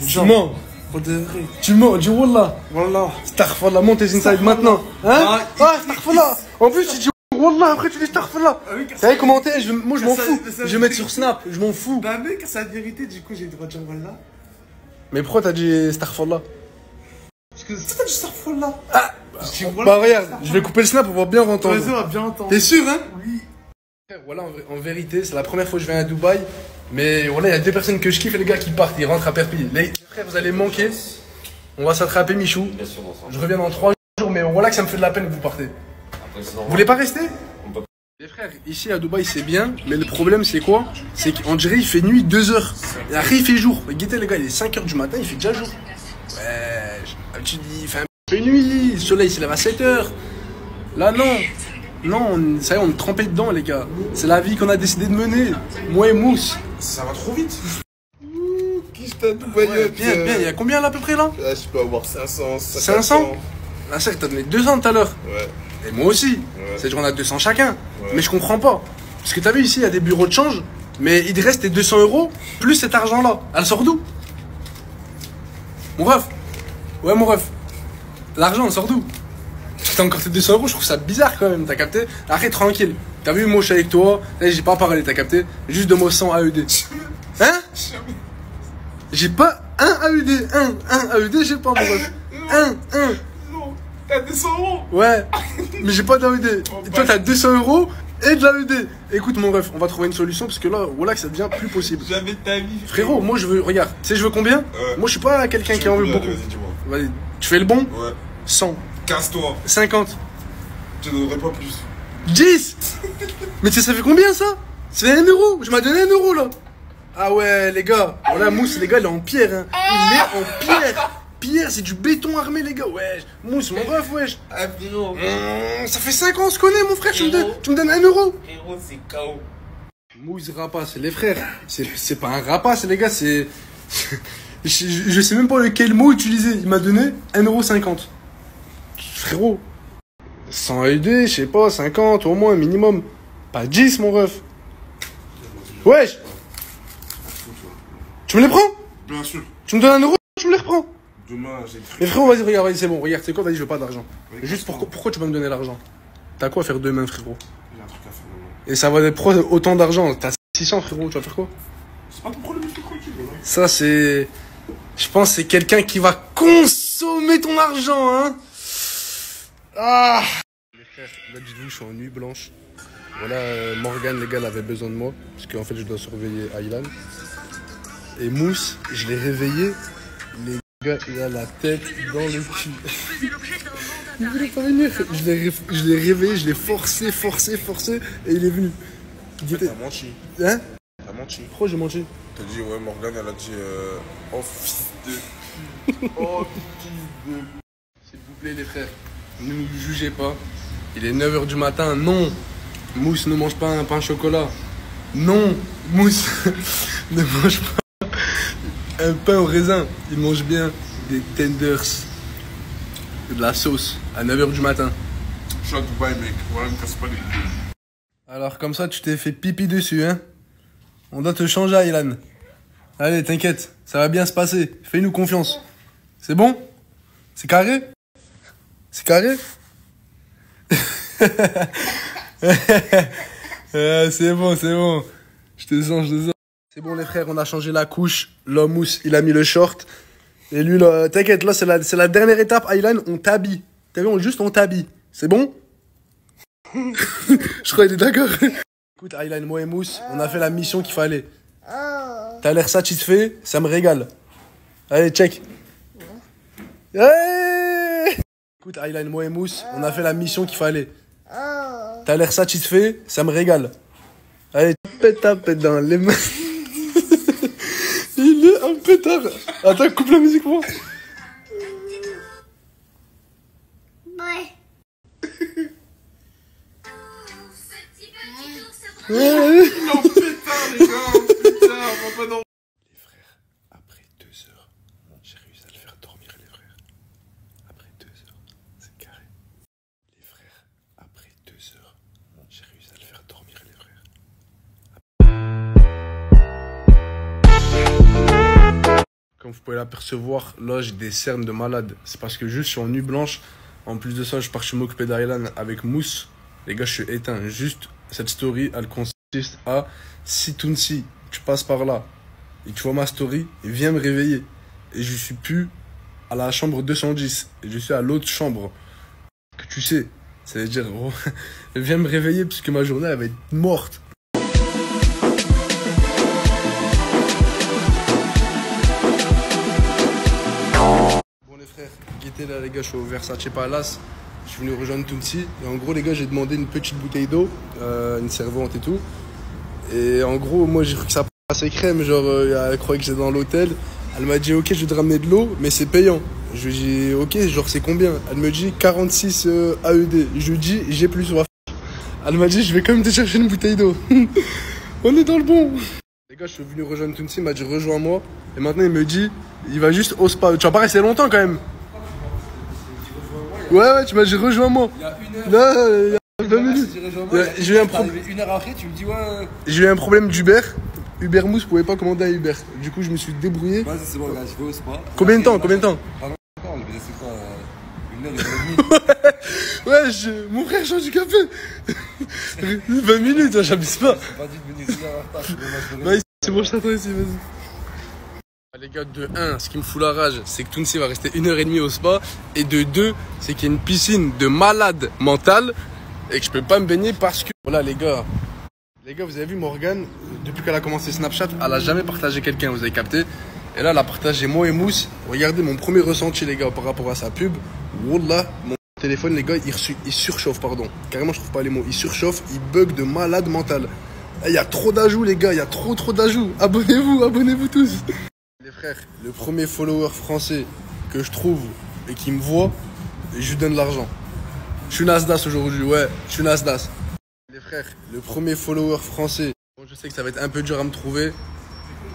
Tu mens? Pour de vrai. Tu mens, dis wallah. Wallah. Astaghfirullah, monte tes inside maintenant. Hein? Astaghfirullah. En plus, tu dis wallah, après tu dis astaghfirullah. T'as vu commenter? Moi je m'en fous. Je vais mettre sur Snap, je m'en fous. Bah mec, c'est la vérité, du coup j'ai le droit de dire wallah. Mais pourquoi t'as dit astaghfirullah? Parce que si t'as dit astaghfirullah. Ah! Bah regarde, je vais couper le Snap, on va bien entendre. Vas-y, on va bien entendre. T'es sûr, hein? Oui. Voilà, en vérité, c'est la première fois que je viens à Dubaï. Mais voilà, il y a 2 personnes que je kiffe et les gars qui partent, ils rentrent à Perpignan. Les frères, vous allez manquer. On va s'attraper, Michou. Je reviens dans 3 jours, mais voilà que ça me fait de la peine que vous partez. Vous voulez pas rester? Les frères, ici à Dubaï c'est bien, mais le problème c'est quoi? C'est qu'on dirait il fait nuit 2 heures. Et après il fait jour. Guettez les gars, il est 5 heures du matin, il fait déjà jour. Ouais, tu dis, il fait un peu nuit, le soleil se lève à 7 heures. Là non. Non, ça y est, on est trempé dedans les gars. C'est la vie qu'on a décidé de mener. Moi et Mousse. Ça va trop vite. Bien, il y a combien là à peu près là? Là, je peux avoir 500. 500? Ah, c'est vrai que t'as donné 200 tout à l'heure. Ouais. Et moi aussi. Ouais. C'est-à-dire qu'on a 200 chacun. Ouais. Mais je comprends pas. Parce que t'as vu ici, il y a des bureaux de change. Mais il te reste tes 200 € plus cet argent-là. Elle sort d'où? Mon ref. Ouais, mon ref. L'argent, elle sort d'où? Parce que t'as encore tes 200 €, je trouve ça bizarre quand même. T'as capté? Arrête tranquille. T'as vu, moi je suis avec toi. Là, j'ai pas parlé, t'as capté? Juste de mots sans AED. Hein? J'ai pas un AED. Un AED, j'ai pas, mon ref. Non, t'as 200 €. Ouais, mais j'ai pas d'AED. Et toi, t'as 200 € et de l'AED. Écoute, mon ref, on va trouver une solution parce que là, voilà que ça devient plus possible. Jamais de ta vie. Frérot, moi je veux, regarde, tu sais, je veux combien? Moi, je suis pas quelqu'un qui en veut beaucoup. Vas-y, tu fais le bon? Ouais. 100. Casse-toi. 50. Je te donnerai pas plus. 10. Mais tu sais, ça fait combien ça? Ça fait 1 €. Je m'as donné 1 € là. Ah ouais, les gars. Voilà, Mousse, les gars, il est en pierre. Hein. Il est en pierre. Pierre, c'est du béton armé, les gars. Wesh. Mousse, mon ref, wesh. Ah, frérot. Ça fait 5 ans, on se connaît, mon frère. Tu me donnes 1 €. Frérot, c'est KO. Mousse rapace, les frères. C'est pas un rapace, les gars, c'est. Je sais même pas lequel mot utiliser. Il m'a donné 1,50 €. Frérot. 100 AED, je sais pas, 50 au moins, minimum. Pas 10, mon ref. Wesh. Tu me les prends? Bien sûr. Tu me donnes 1 euro, tu me les reprends. Demain, j'ai... Mais frérot, vas-y, regarde, vas-y, c'est bon. Regarde, c'est quoi? Vas-y, je veux pas d'argent. Juste pourquoi tu vas me donner l'argent? T'as quoi à faire demain, frérot? J'ai un truc à faire demain. Et ça va être autant d'argent. T'as 600, frérot, tu vas faire quoi? C'est pas ton problème, je suis tranquille. Voilà. Ça, c'est... Je pense que c'est quelqu'un qui va consommer ton argent, hein. Ah. Les frères, là, dites-vous, je suis en nuit blanche. Voilà, Morgane, les gars, elle avait besoin de moi. Parce qu'en fait, je dois surveiller Aylan. Et Mousse, je l'ai réveillé. Les gars, il a la tête dans le cul. Il voulait pas venir. Je l'ai réveillé, je l'ai forcé. Et il est venu. T'as menti. Hein? T'as menti. Pourquoi j'ai menti? T'as dit, ouais, Morgane, elle a dit, oh fils de... Oh fils de... S'il vous plaît, les frères, ne nous jugez pas. Il est 9h du matin, non. Mousse ne mange pas un pain au chocolat. Non, Mousse ne mange pas un pain au raisin. Il mange bien des tenders, de la sauce à 9h du matin. Je suis à Dubaï, mec. Voilà, me casse pas les couilles. Alors, comme ça, tu t'es fait pipi dessus, hein? On doit te changer, Aylan. Allez, t'inquiète, ça va bien se passer. Fais-nous confiance. C'est bon? C'est carré? C'est carré? C'est bon. Je te sens. C'est bon, les frères, on a changé la couche. L'homme Mousse, il a mis le short. Et lui, là, t'inquiète, là, c'est la dernière étape. Aylan, on t'habille. T'as vu, on t'habille. C'est bon? Je crois qu'il est d'accord. Écoute, Aylan, moi et Mousse, on a fait la mission qu'il fallait. T'as l'air satisfait, ça me régale. Allez, check. Hey. Écoute, Aylan, moi et Mousse, on a fait la mission qu'il fallait. T'as l'air satisfait, ça me régale. Allez, tape dans les mains. Il est un pétard. Attends, coupe la musique pour moi. Ouais. Non, pétard, les gars. Putain, on va pas dans... Les frères, après 2 heures, j'ai réussi à le faire dormir, les frères. Après 2 heures, c'est carré. Les frères, après 2 heures, j'ai réussi à le faire dormir, les frères. Comme vous pouvez l'apercevoir, là j'ai des cernes de malade. C'est parce que juste je suis en nuit blanche. En plus de ça, je pars m'occuper d'Aylan avec Mousse. Les gars, je suis éteint. Juste, cette story, elle consiste à... Si Tounsi, tu passes par là et tu vois ma story, viens me réveiller. Et je suis plus à la chambre 210. Et je suis à l'autre chambre. Que tu sais. Ça veut dire, oh, viens me réveiller parce que ma journée, elle va être morte. Bon les frères, guettez là les gars, je suis au Versace Palace. Je suis venu rejoindre Tounsi. Et en gros les gars, j'ai demandé une petite bouteille d'eau, une servante et tout. Et en gros, moi j'ai cru que ça passait crème, genre elle croyait que j'étais dans l'hôtel. Elle m'a dit ok, je vais te ramener de l'eau, mais c'est payant. Je lui ai dit ok, genre c'est combien? Elle me dit 46 AED. Je lui dis j'ai plus soif. Elle m'a dit je vais quand même te chercher une bouteille d'eau. On est dans le bon. Les gars, je suis venu rejoindre Tounsi, il m'a dit rejoins-moi. Et maintenant il me dit il va juste au spa. Tu vas pas rester longtemps quand même. Ouais, tu m'as dit rejoins-moi. Il y a 1 heure. Là, il y a 20 minutes. J'ai eu un problème. 1 heure après, tu me dis ouais. J'ai eu un problème d'Uber. Uber Mousse pouvait pas commander un Uber. Du coup, je me suis débrouillé. Vas-y, c'est bon, gars, je vais au spa. Combien de temps? Pas longtemps, mais c'est quoi 1 heure et demie. Mon frère change du café. 20 minutes, j'abuse pas. J'ai pas dit de venir 1 heure en retard. Vas-y, c'est bon, je t'attends ici, vas-y. Les gars, de 1, ce qui me fout la rage, c'est que Tounsi va rester 1h30 au spa. Et de 2, c'est qu'il y a une piscine de malade mentale et que je peux pas me baigner parce que... Voilà les gars, vous avez vu Morgane, depuis qu'elle a commencé Snapchat, elle a jamais partagé quelqu'un, vous avez capté. Et là, elle a partagé moi et Mousse. Regardez mon premier ressenti, les gars, par rapport à sa pub. Wallah, mon téléphone, les gars, il surchauffe, pardon. Carrément, je trouve pas les mots. Il surchauffe, il bug de malade mental. Il y a trop d'ajouts, les gars, il y a trop d'ajouts. Abonnez-vous tous. Les frères, le premier follower français que je trouve et qui me voit, je lui donne de l'argent. Je suis Nasdaq aujourd'hui, ouais, je suis Nasdaq. Les frères, le premier follower français, bon, je sais que ça va être un peu dur à me trouver.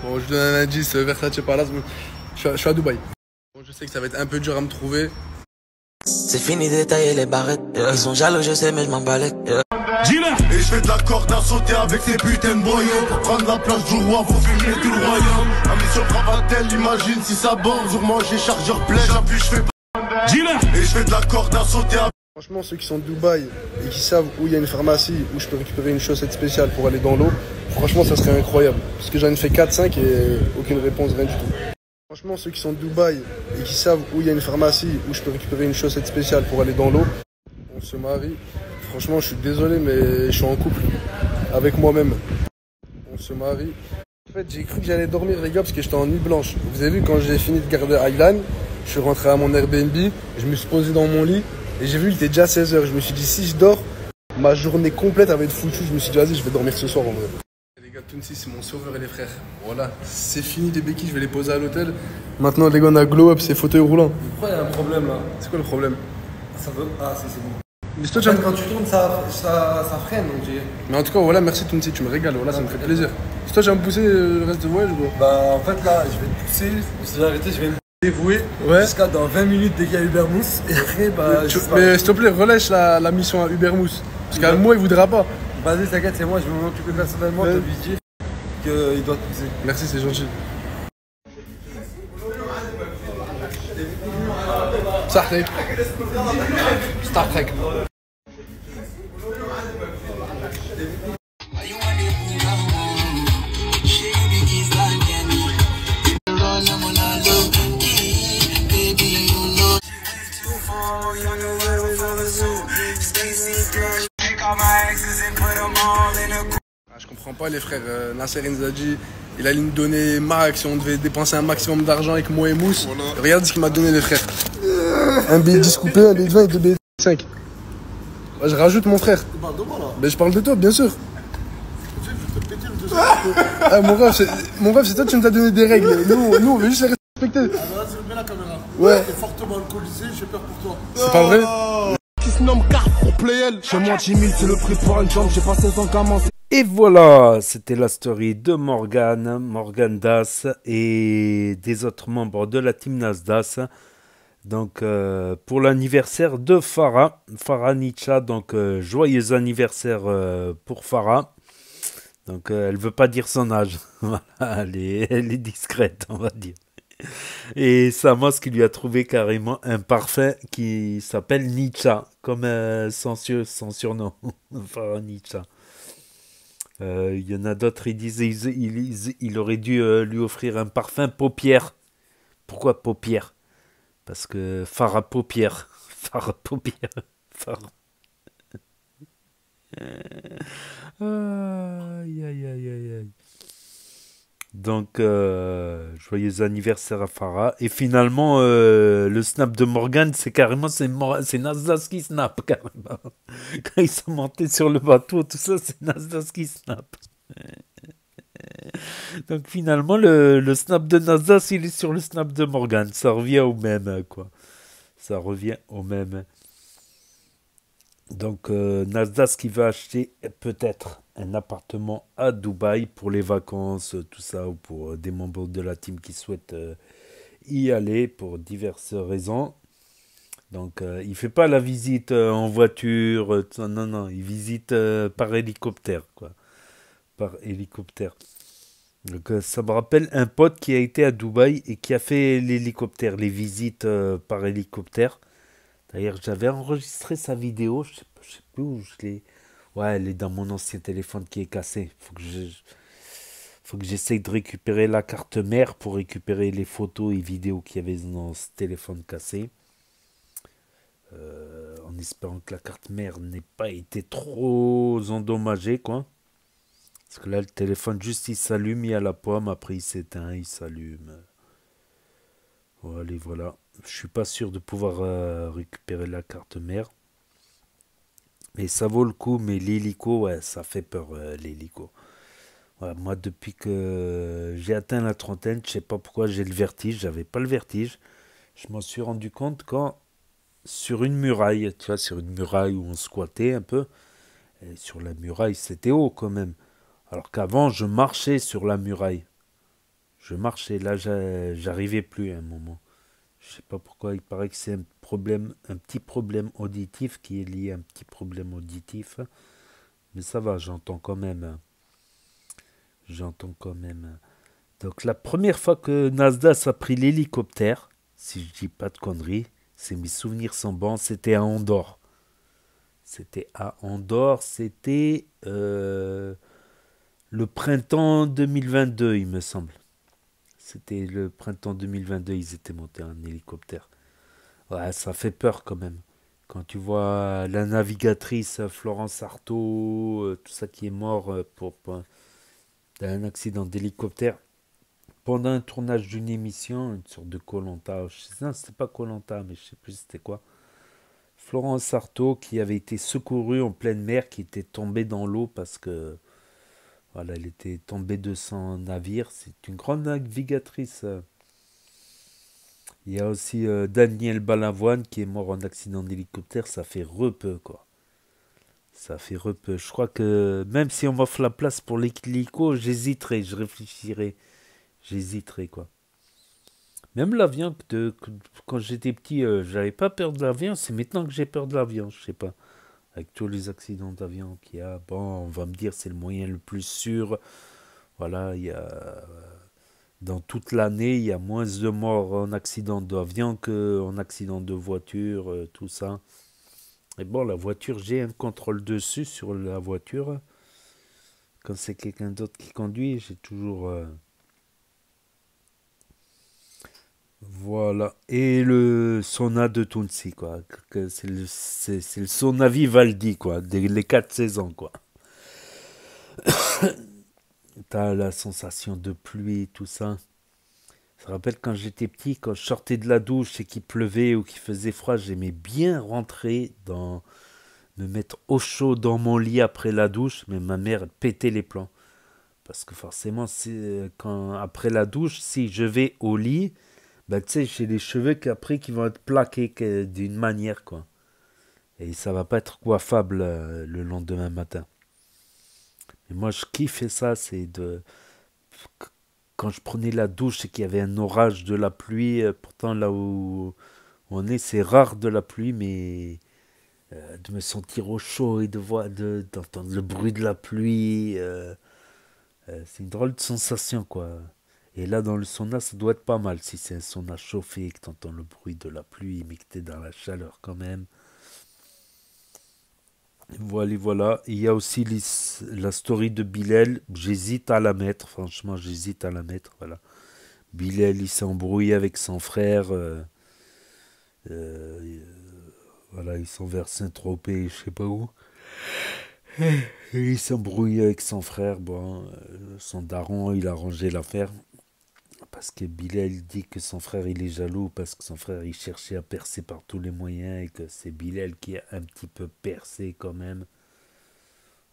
Bon, je donne un indice, Versace Palace, je suis à Dubaï. Bon, je sais que ça va être un peu dur à me trouver. C'est fini de tailler les barrettes. Ils sont jaloux, je sais, mais je m'en balais. Et je fais de la corde à sauter avec ces putains de boyaux. Pour prendre la place du roi, faut filmer tout le royaume. La mission Bravatel, imagine si ça borde. Sur moi j'ai chargeur plein, j'appuie, je fais pas. Et je fais de la corde à sauter avec... Franchement, ceux qui sont de Dubaï et qui savent où il y a une pharmacie où je peux récupérer une chaussette spéciale pour aller dans l'eau, franchement, ça serait incroyable. Parce que j'en ai fait 4-5 et aucune réponse, rien du tout. Franchement, ceux qui sont de Dubaï et qui savent où il y a une pharmacie où je peux récupérer une chaussette spéciale pour aller dans l'eau, on se marie. Franchement, je suis désolé, mais je suis en couple avec moi-même. On se marie. En fait, j'ai cru que j'allais dormir, les gars, parce que j'étais en nuit blanche. Vous avez vu, quand j'ai fini de garder Aylan, je suis rentré à mon Airbnb, je me suis posé dans mon lit. Et j'ai vu, il était déjà 16h. Je me suis dit, si je dors, ma journée complète va être foutue. Je me suis dit, vas-y, je vais dormir ce soir en vrai. Les gars, Tounsi, c'est mon sauveur et les frères. Voilà, c'est fini les béquilles, je vais les poser à l'hôtel. Maintenant, les gars, on a glow up, c'est fauteuil roulant. Pourquoi il y a un problème là? C'est quoi le problème? Ça veut... Ah, si, c'est bon. Mais toi, quand tu tournes, ça freine, on dirait. Mais en tout cas, voilà, merci Tounsi, tu me régales. Voilà, ça me fait plaisir. C'est toi, tu vas me pousser le reste de voyage ou quoi? Bah, en fait, là, je vais te pousser. Je vais arrêter, je vais me dévouer jusqu'à dans 20 minutes dès qu'il y a Ubermousse. Et après, bah. Mais s'il te plaît, relâche la mission à Ubermousse. Parce qu'à moi, il voudra pas. Vas-y, t'inquiète, c'est moi, je vais m'en occuper personnellement de lui dire qu'il doit te pousser. Merci, c'est gentil. Star Trek. Star Trek. Je comprends pas les frères, Nasser Inzadji, il a nous donner max, on devait dépenser un maximum d'argent avec moi et Mousse. Voilà. Regarde ce qu'il m'a donné les frères. Un billet 10 coupé, un billet de 20 et deux billets de 5. Bah, je rajoute mon frère. Tu parles de moi là? Mais je parle de toi, bien sûr. Ah, mon rêve, c'est toi qui nous as donné des règles. Nous on veut juste les respecter. Ah, là, tu mets la caméra. Ouais. T'es fortement alcoolisé, j'ai peur pour toi. C'est pas vrai? Qui se nomme carte pour Playel. Chez moi, 10 000, c'est le prix pour une jambe. J'ai pas 16 ans qu'à commencer. Et voilà, c'était la story de Morgan Das et des autres membres de la team Nasdas. Donc pour l'anniversaire de Farah Nicha, donc joyeux anniversaire pour Farah. Donc elle veut pas dire son âge, voilà, elle est discrète on va dire. Et Samos qui lui a trouvé carrément un parfum qui s'appelle Nicha, comme son surnom, Farah Nicha. Il y en a d'autres, ils disaient il aurait dû lui offrir un parfum paupière. Pourquoi paupière? Parce que Farah paupière. Farah paupière. Farah. Aïe, aïe, aïe, aïe. Donc, joyeux anniversaire à Farah. Et finalement, le snap de Morgan, c'est carrément, c'est Nasdas qui snap, carrément. Quand ils sont montés sur le bateau, tout ça, c'est Nasdas qui snap. Donc finalement, le snap de Nasdas, il est sur le snap de Morgan. Ça revient au même, quoi. Ça revient au même. Donc, Nasdas qui va acheter peut-être un appartement à Dubaï pour les vacances, tout ça, ou pour des membres de la team qui souhaitent y aller pour diverses raisons. Donc, il ne fait pas la visite en voiture, non, il visite par hélicoptère, quoi. Par hélicoptère. Donc, ça me rappelle un pote qui a été à Dubaï et qui a fait l'hélicoptère, les visites par hélicoptère. D'ailleurs, j'avais enregistré sa vidéo, je sais plus où je l'ai... Ouais, elle est dans mon ancien téléphone qui est cassé. Faut que j'essaye de récupérer la carte mère pour récupérer les photos et vidéos qu'il y avait dans ce téléphone cassé. En espérant que la carte mère n'ait pas été trop endommagée, quoi. Parce que là, le téléphone, juste il s'allume, il y a la pomme, après il s'éteint, il s'allume. Voilà. Je suis pas sûr de pouvoir récupérer la carte mère. Mais ça vaut le coup, mais l'hélico, ouais, ça fait peur, l'hélico. Ouais, moi, depuis que j'ai atteint la trentaine, je sais pas pourquoi j'ai le vertige. J'avais pas le vertige. Je m'en suis rendu compte quand, sur une muraille, tu vois, sur une muraille où on squattait un peu, et sur la muraille, c'était haut quand même. Alors qu'avant, je marchais sur la muraille. Je marchais, là, j'arrivais plus à un moment. Je sais pas pourquoi, il paraît que c'est un petit problème auditif qui est lié à un petit problème auditif. Mais ça va, j'entends quand même. J'entends quand même. Donc la première fois que Nasdaq a pris l'hélicoptère, si je dis pas de conneries, si mes souvenirs sont bons, c'était à Andorre. C'était à Andorre, c'était le printemps 2022, il me semble. C'était le printemps 2022, ils étaient montés en hélicoptère. Ouais, ça fait peur quand même. Quand tu vois la navigatrice Florence Artaud, tout ça qui est mort pour un accident d'hélicoptère pendant un tournage d'une émission, une sorte de koh. Non, c'était pas koh, mais je sais plus c'était quoi. Florence Artaud qui avait été secourue en pleine mer, qui était tombée dans l'eau parce que voilà, elle était tombée de son navire. C'est une grande navigatrice. Il y a aussi Daniel Balavoine qui est mort en accident d'hélicoptère. Ça fait repeu, quoi. Ça fait repeu. Je crois que même si on m'offre la place pour l'hélico, j'hésiterai, je réfléchirai. J'hésiterai, quoi. Même l'avion, quand j'étais petit, j'avais pas peur de l'avion. C'est maintenant que j'ai peur de l'avion, je sais pas. Avec tous les accidents d'avion qu'il y a, bon, on va me dire c'est le moyen le plus sûr. Voilà, il y a dans toute l'année, il y a moins de morts en accident d'avion qu'en accident de voiture, tout ça. Et bon, la voiture, j'ai un contrôle dessus sur la voiture. Quand c'est quelqu'un d'autre qui conduit, j'ai toujours... Voilà. Et le sauna de Tunsi, quoi. C'est le sauna Vivaldi, quoi. Les 4 saisons, quoi. T'as la sensation de pluie, tout ça. Ça me rappelle quand j'étais petit, quand je sortais de la douche et qu'il pleuvait ou qu'il faisait froid, j'aimais bien rentrer me mettre au chaud dans mon lit après la douche, mais ma mère pétait les plombs. Parce que forcément, après la douche, si je vais au lit, bah, tu sais, j'ai les cheveux qui vont être plaqués d'une manière, quoi. Et ça va pas être coiffable le lendemain matin. Mais moi, je kiffais ça, quand je prenais la douche et qu'il y avait un orage de la pluie, pourtant là où on est, c'est rare de la pluie, mais de me sentir au chaud et d'entendre le bruit de la pluie, c'est une drôle de sensation, quoi. Et là, dans le sauna, ça doit être pas mal. Si c'est un sauna chauffé, que tu entends le bruit de la pluie, mais que tu es dans la chaleur quand même. Voilà, voilà. Il y a aussi la story de Bilal. J'hésite à la mettre, franchement, j'hésite à la mettre. Voilà. Bilal, il s'est embrouillé avec son frère. Voilà, ils sont vers Saint-Tropez, je sais pas où. Et il s'est embrouillé avec son frère. Bon, son daron, il a arrangé l'affaire. Parce que Bilal dit que son frère il est jaloux parce que son frère il cherchait à percer par tous les moyens et que c'est Bilal qui a un petit peu percé quand même.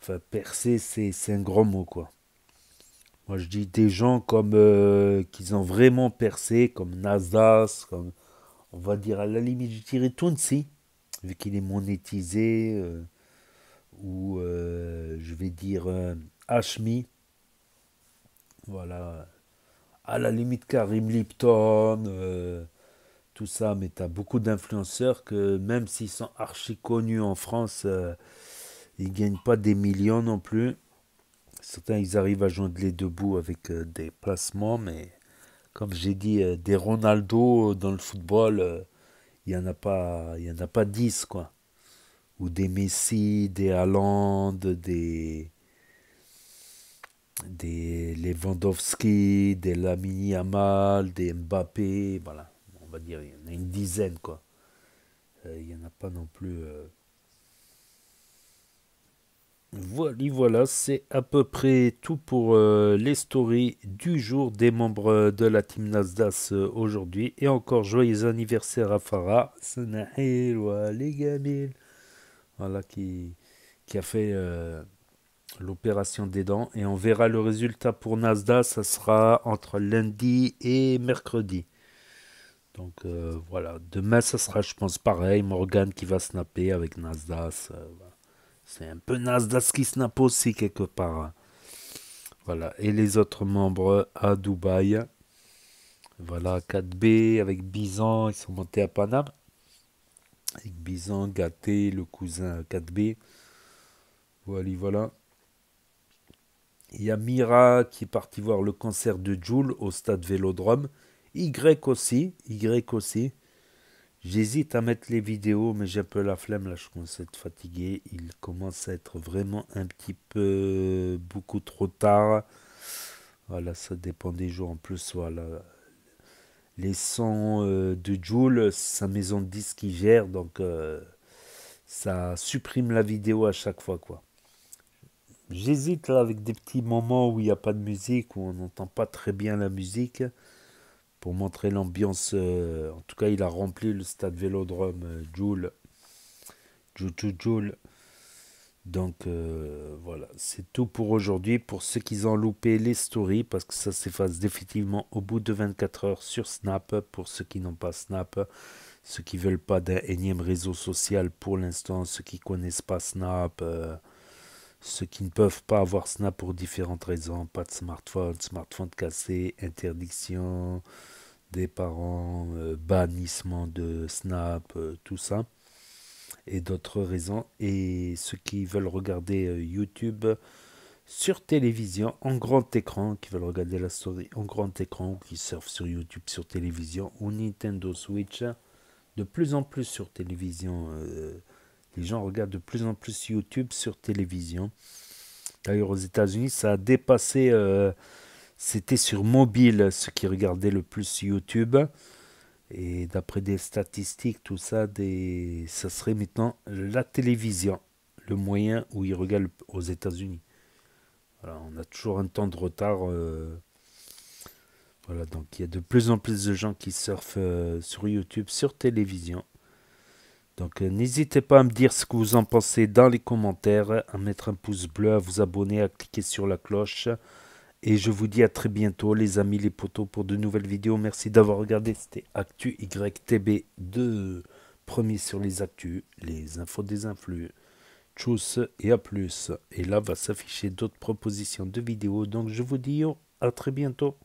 Enfin, percer c'est un gros mot, quoi. Moi je dis des gens comme qui ont vraiment percé, comme Nasdaq, comme on va dire à la limite je dirais Tunsi, vu qu'il est monétisé, ou je vais dire Hashmi. Voilà. À la limite Karim Lipton, tout ça, mais tu as beaucoup d'influenceurs que même s'ils sont archi connus en France, ils ne gagnent pas des millions non plus. Certains, ils arrivent à joindre les deux bouts avec des placements, mais comme j'ai dit, des Ronaldo dans le football, il n'y en a pas 10, quoi. Ou des Messi, des Haaland, des Lewandowski, des Lamine Yamal, des Mbappé, voilà, on va dire, il y en a une dizaine, quoi. Il n'y en a pas non plus. Voilà, c'est à peu près tout pour les stories du jour des membres de la team Nasdaq aujourd'hui. Et encore joyeux anniversaire à Farah, voilà, qui a fait l'opération des dents, et on verra le résultat pour Nasdaq, ça sera entre lundi et mercredi. Donc voilà, demain ça sera je pense pareil, Morgan qui va snapper avec Nasdaq, voilà. C'est un peu Nasdaq qui snap aussi quelque part, hein. Voilà, et les autres membres à Dubaï, voilà, 4B avec Bison, ils sont montés à Paname avec Bison, Gâté, le cousin 4B. Voilà, voilà. Il y a Mira qui est partie voir le concert de Jul au stade Vélodrome. Y aussi. J'hésite à mettre les vidéos, mais j'ai un peu la flemme. Là, je commence à être fatigué. Il commence à être vraiment un petit peu beaucoup trop tard. Voilà, ça dépend des jours. En plus, voilà. Les sons de Jul, sa maison de disques qui gère. Donc, ça supprime la vidéo à chaque fois, quoi. J'hésite là avec des petits moments où il n'y a pas de musique, où on n'entend pas très bien la musique, pour montrer l'ambiance. En tout cas, il a rempli le stade Vélodrome Jul. Donc voilà, c'est tout pour aujourd'hui. Pour ceux qui ont loupé les stories, parce que ça s'efface définitivement au bout de 24 heures sur Snap. Pour ceux qui n'ont pas Snap, ceux qui ne veulent pas d'un énième réseau social pour l'instant, ceux qui ne connaissent pas Snap, ceux qui ne peuvent pas avoir Snap pour différentes raisons, pas de smartphone cassé, interdiction des parents, bannissement de Snap, tout ça, et d'autres raisons. Et ceux qui veulent regarder YouTube sur télévision, en grand écran, qui veulent regarder la story en grand écran, ou qui surfent sur YouTube sur télévision, ou Nintendo Switch, de plus en plus sur télévision. Les gens regardent de plus en plus YouTube sur télévision. D'ailleurs, aux États-Unis, ça a dépassé. C'était sur mobile ceux qui regardaient le plus YouTube. Et d'après des statistiques, tout ça, ça serait maintenant la télévision, le moyen où ils regardent aux États-Unis. Voilà, on a toujours un temps de retard. Voilà, donc il y a de plus en plus de gens qui surfent sur YouTube, sur télévision. Donc n'hésitez pas à me dire ce que vous en pensez dans les commentaires, à mettre un pouce bleu, à vous abonner, à cliquer sur la cloche. Et je vous dis à très bientôt les amis, les potos, pour de nouvelles vidéos. Merci d'avoir regardé, c'était Actu YTB2, premier sur les actus, les infos des influx. Tchuss et à plus. Et là va s'afficher d'autres propositions de vidéos. Donc je vous dis à très bientôt.